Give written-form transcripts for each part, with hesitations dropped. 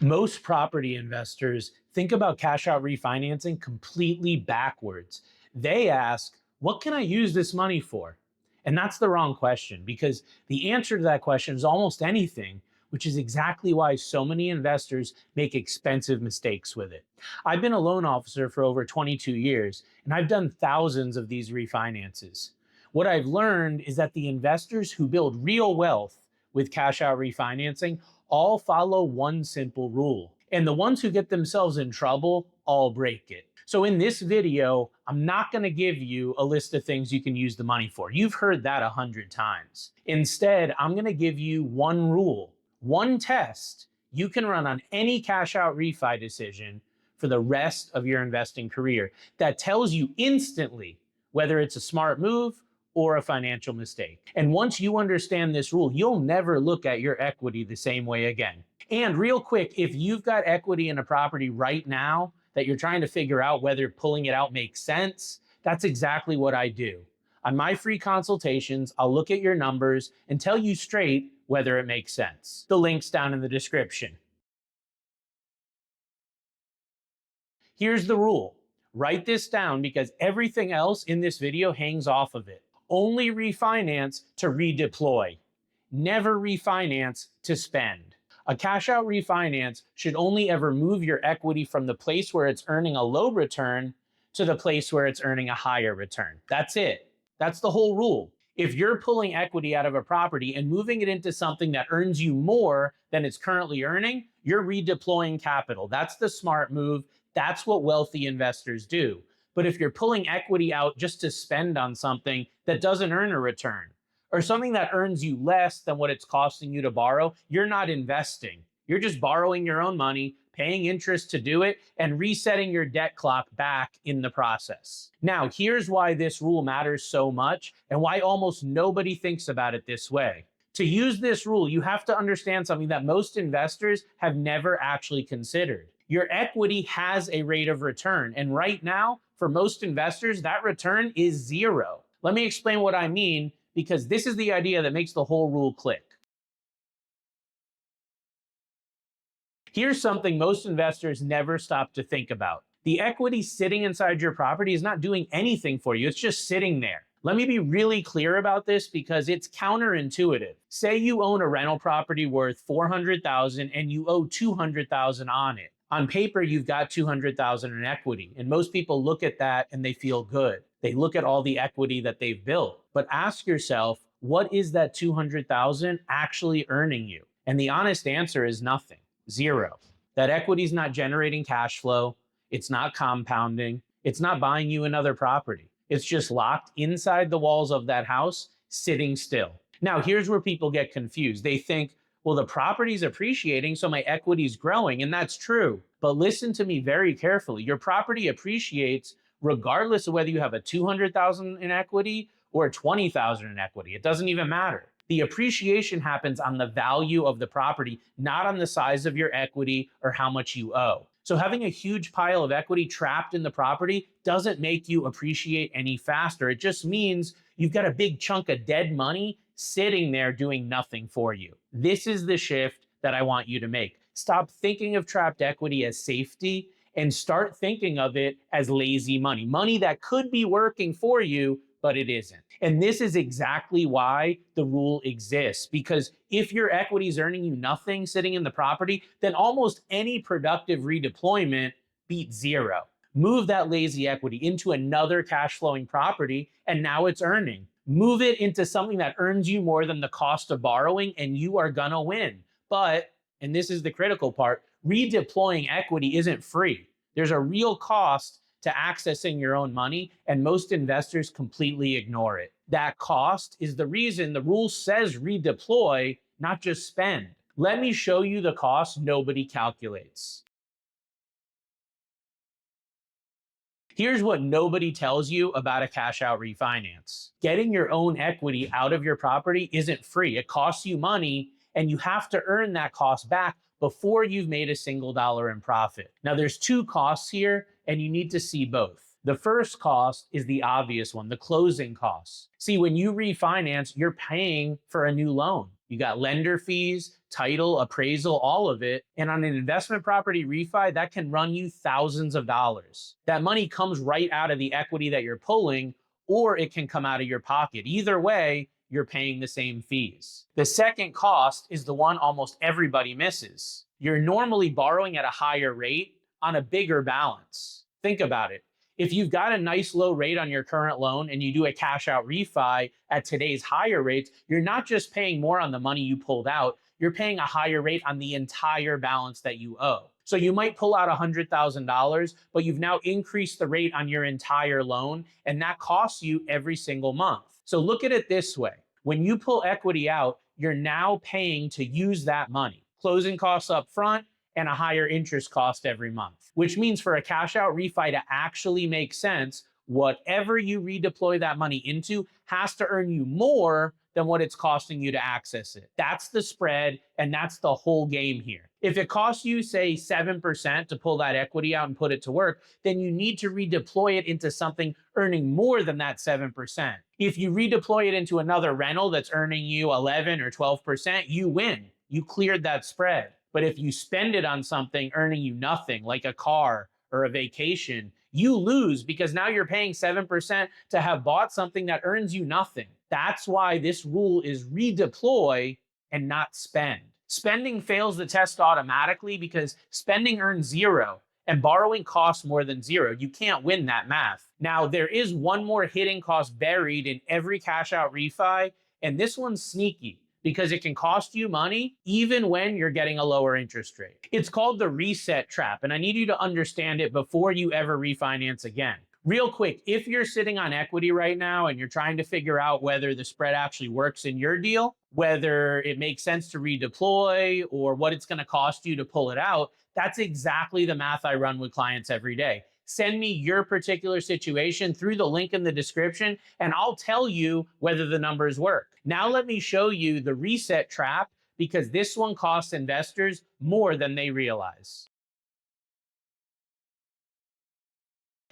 Most property investors think about cash out refinancing completely backwards. They ask, what can I use this money for? And that's the wrong question because the answer to that question is almost anything, which is exactly why so many investors make expensive mistakes with it. I've been a loan officer for over 22 years, and I've done thousands of these refinances. What I've learned is that the investors who build real wealth with cash out refinancing all follow one simple rule. And the ones who get themselves in trouble all break it. So in this video, I'm not going to give you a list of things you can use the money for. You've heard that 100 times. Instead, I'm going to give you one rule, one test you can run on any cash out refi decision for the rest of your investing career that tells you instantly whether it's a smart move or a financial mistake. And once you understand this rule, you'll never look at your equity the same way again. And real quick, if you've got equity in a property right now that you're trying to figure out whether pulling it out makes sense, that's exactly what I do. On my free consultations, I'll look at your numbers and tell you straight whether it makes sense. The link's down in the description. Here's the rule. Write this down because everything else in this video hangs off of it. Only refinance to redeploy. Never refinance to spend. A cash out refinance should only ever move your equity from the place where it's earning a low return to the place where it's earning a higher return. That's it. That's the whole rule. If you're pulling equity out of a property and moving it into something that earns you more than it's currently earning, you're redeploying capital. That's the smart move. That's what wealthy investors do. But if you're pulling equity out just to spend on something that doesn't earn a return, or something that earns you less than what it's costing you to borrow, you're not investing. You're just borrowing your own money, paying interest to do it, and resetting your debt clock back in the process. Now, here's why this rule matters so much and why almost nobody thinks about it this way. To use this rule, you have to understand something that most investors have never actually considered. Your equity has a rate of return, and right now, for most investors, that return is zero. Let me explain what I mean, because this is the idea that makes the whole rule click. Here's something most investors never stop to think about. The equity sitting inside your property is not doing anything for you, it's just sitting there. Let me be really clear about this because it's counterintuitive. Say you own a rental property worth $400,000 and you owe $200,000 on it. On paper, you've got $200,000 in equity, and most people look at that and they feel good. They look at all the equity that they've built. But ask yourself, what is that $200,000 actually earning you? And the honest answer is nothing. Zero. That equity is not generating cash flow. It's not compounding. It's not buying you another property. It's just locked inside the walls of that house, sitting still. Now, here's where people get confused. They think, well, the property's appreciating, so my equity's growing, and that's true. But listen to me very carefully. Your property appreciates regardless of whether you have a $200,000 in equity or a $20,000 in equity. It doesn't even matter. The appreciation happens on the value of the property, not on the size of your equity or how much you owe. So having a huge pile of equity trapped in the property doesn't make you appreciate any faster. It just means you've got a big chunk of dead money sitting there doing nothing for you. This is the shift that I want you to make. Stop thinking of trapped equity as safety and start thinking of it as lazy money, money that could be working for you, but it isn't. And this is exactly why the rule exists, because if your equity is earning you nothing sitting in the property, then almost any productive redeployment beats zero. Move that lazy equity into another cash flowing property, and now it's earning. Move it into something that earns you more than the cost of borrowing, and you are gonna win. But, and this is the critical part, redeploying equity isn't free. There's a real cost to accessing your own money, and most investors completely ignore it. That cost is the reason the rule says redeploy, not just spend. Let me show you the cost nobody calculates. Here's what nobody tells you about a cash out refinance. Getting your own equity out of your property isn't free. It costs you money, and you have to earn that cost back before you've made a single dollar in profit. Now, there's two costs here, and you need to see both. The first cost is the obvious one, the closing costs. See, when you refinance, you're paying for a new loan. You got lender fees, title, appraisal, all of it. And on an investment property refi, that can run you thousands of dollars. That money comes right out of the equity that you're pulling, or it can come out of your pocket. Either way, you're paying the same fees. The second cost is the one almost everybody misses. You're normally borrowing at a higher rate on a bigger balance. Think about it. If you've got a nice low rate on your current loan and you do a cash out refi at today's higher rates, you're not just paying more on the money you pulled out, you're paying a higher rate on the entire balance that you owe. So you might pull out $100,000, but you've now increased the rate on your entire loan, and that costs you every single month. So look at it this way. When you pull equity out, you're now paying to use that money. Closing costs up front, and a higher interest cost every month, which means for a cash out refi to actually make sense, whatever you redeploy that money into has to earn you more than what it's costing you to access it. That's the spread, and that's the whole game here. If it costs you, say, 7% to pull that equity out and put it to work, then you need to redeploy it into something earning more than that 7%. If you redeploy it into another rental that's earning you 11 or 12%, you win. You cleared that spread. But if you spend it on something earning you nothing, like a car or a vacation, you lose because now you're paying 7% to have bought something that earns you nothing. That's why this rule is redeploy and not spend. Spending fails the test automatically because spending earns zero and borrowing costs more than zero. You can't win that math. Now, there is one more hidden cost buried in every cash out refi, and this one's sneaky because it can cost you money even when you're getting a lower interest rate. It's called the reset trap, and I need you to understand it before you ever refinance again. Real quick, if you're sitting on equity right now and you're trying to figure out whether the spread actually works in your deal, whether it makes sense to redeploy or what it's going to cost you to pull it out, that's exactly the math I run with clients every day. Send me your particular situation through the link in the description, and I'll tell you whether the numbers work. Now let me show you the reset trap, because this one costs investors more than they realize.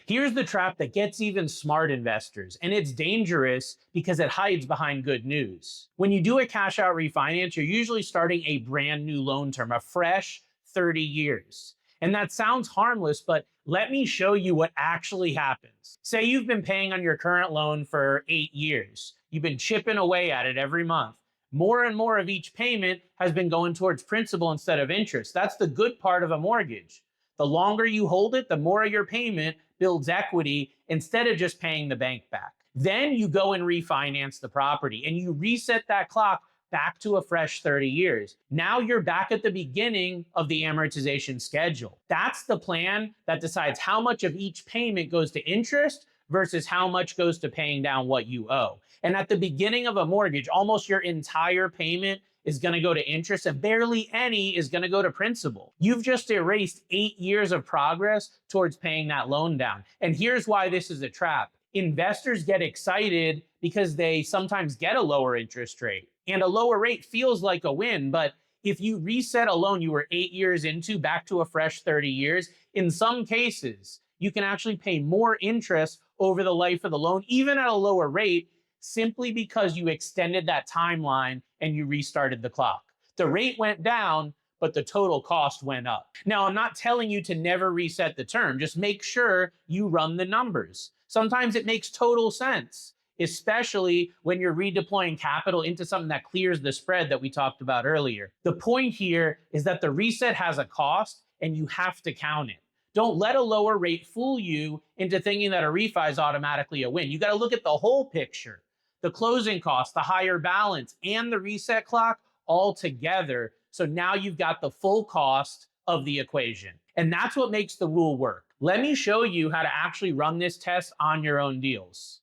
Here's the trap that gets even smart investors, and it's dangerous because it hides behind good news. When you do a cash out refinance, you're usually starting a brand new loan term, a fresh 30 years. And that sounds harmless, but let me show you what actually happens. Say you've been paying on your current loan for 8 years. You've been chipping away at it every month. More and more of each payment has been going towards principal instead of interest. That's the good part of a mortgage. The longer you hold it, the more of your payment builds equity instead of just paying the bank back. Then you go and refinance the property and you reset that clock back to a fresh 30 years. Now you're back at the beginning of the amortization schedule. That's the plan that decides how much of each payment goes to interest versus how much goes to paying down what you owe. And at the beginning of a mortgage, almost your entire payment is going to go to interest and barely any is going to go to principal. You've just erased 8 years of progress towards paying that loan down. And here's why this is a trap. Investors get excited because they sometimes get a lower interest rate. And a lower rate feels like a win, but if you reset a loan you were 8 years into back to a fresh 30 years, in some cases, you can actually pay more interest over the life of the loan, even at a lower rate, simply because you extended that timeline and you restarted the clock. The rate went down, but the total cost went up. Now, I'm not telling you to never reset the term. Just make sure you run the numbers. Sometimes it makes total sense, especially when you're redeploying capital into something that clears the spread that we talked about earlier. The point here is that the reset has a cost and you have to count it. Don't let a lower rate fool you into thinking that a refi is automatically a win. You got to look at the whole picture. The closing costs, the higher balance, and the reset clock all together. So now you've got the full cost of the equation. And that's what makes the rule work. Let me show you how to actually run this test on your own deals.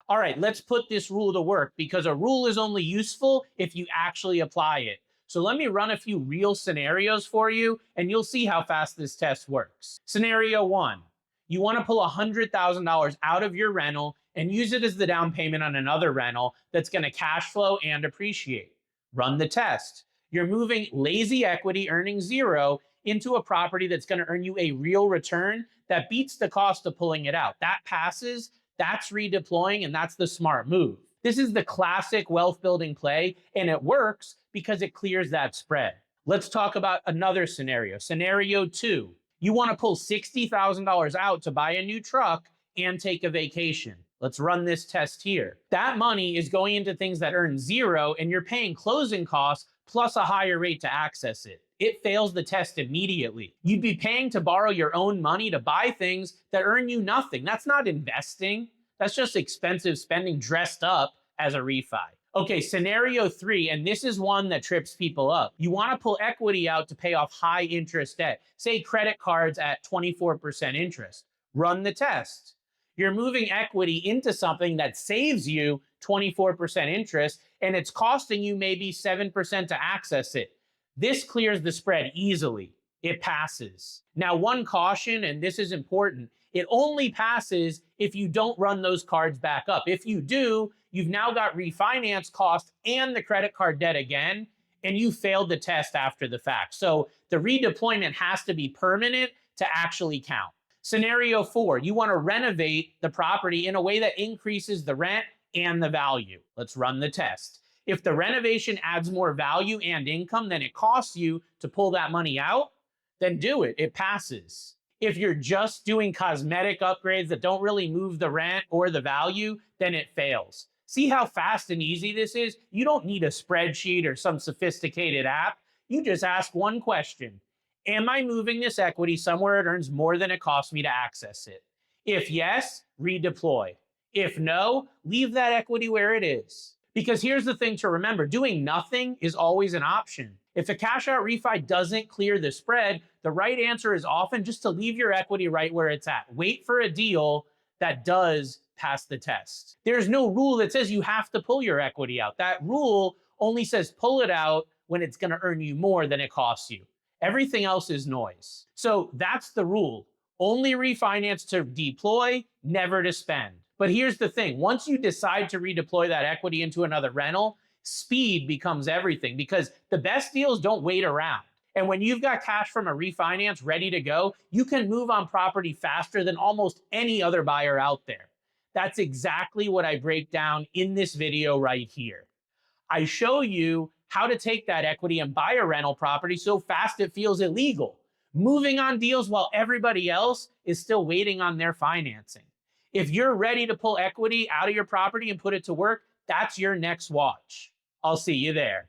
All right, let's put this rule to work because a rule is only useful if you actually apply it. So let me run a few real scenarios for you and you'll see how fast this test works. Scenario 1. You want to pull $100,000 out of your rental and use it as the down payment on another rental that's going to cash flow and appreciate. Run the test. You're moving lazy equity earning zero into a property that's going to earn you a real return that beats the cost of pulling it out. That passes, that's redeploying, and that's the smart move. This is the classic wealth building play, and it works because it clears that spread. Let's talk about another scenario. Scenario 2. You want to pull $60,000 out to buy a new truck and take a vacation. Let's run this test here. That money is going into things that earn zero, and you're paying closing costs plus a higher rate to access it. It fails the test immediately. You'd be paying to borrow your own money to buy things that earn you nothing. That's not investing. That's just expensive spending dressed up as a refi. Okay, scenario 3, and this is one that trips people up. You want to pull equity out to pay off high interest debt, say credit cards at 24% interest. Run the test. You're moving equity into something that saves you 24% interest, and it's costing you maybe 7% to access it. This clears the spread easily. It passes. Now, one caution, and this is important, it only passes if you don't run those cards back up. If you do, you've now got refinance cost and the credit card debt again, and you failed the test after the fact. So the redeployment has to be permanent to actually count. Scenario 4, you want to renovate the property in a way that increases the rent and the value. Let's run the test. If the renovation adds more value and income than it costs you to pull that money out, then do it. It passes. If you're just doing cosmetic upgrades that don't really move the rent or the value, then it fails. See how fast and easy this is? You don't need a spreadsheet or some sophisticated app. You just ask one question. Am I moving this equity somewhere it earns more than it costs me to access it? If yes, redeploy. If no, leave that equity where it is. Because here's the thing to remember, doing nothing is always an option. If a cash out refi doesn't clear the spread, the right answer is often just to leave your equity right where it's at. Wait for a deal that does pass the test. There's no rule that says you have to pull your equity out. That rule only says pull it out when it's going to earn you more than it costs you. Everything else is noise. So that's the rule. Only refinance to deploy, never to spend. But here's the thing. Once you decide to redeploy that equity into another rental, speed becomes everything because the best deals don't wait around. And when you've got cash from a refinance ready to go, you can move on property faster than almost any other buyer out there. That's exactly what I break down in this video right here. I show you how to take that equity and buy a rental property so fast it feels illegal, moving on deals while everybody else is still waiting on their financing. If you're ready to pull equity out of your property and put it to work, that's your next watch. I'll see you there.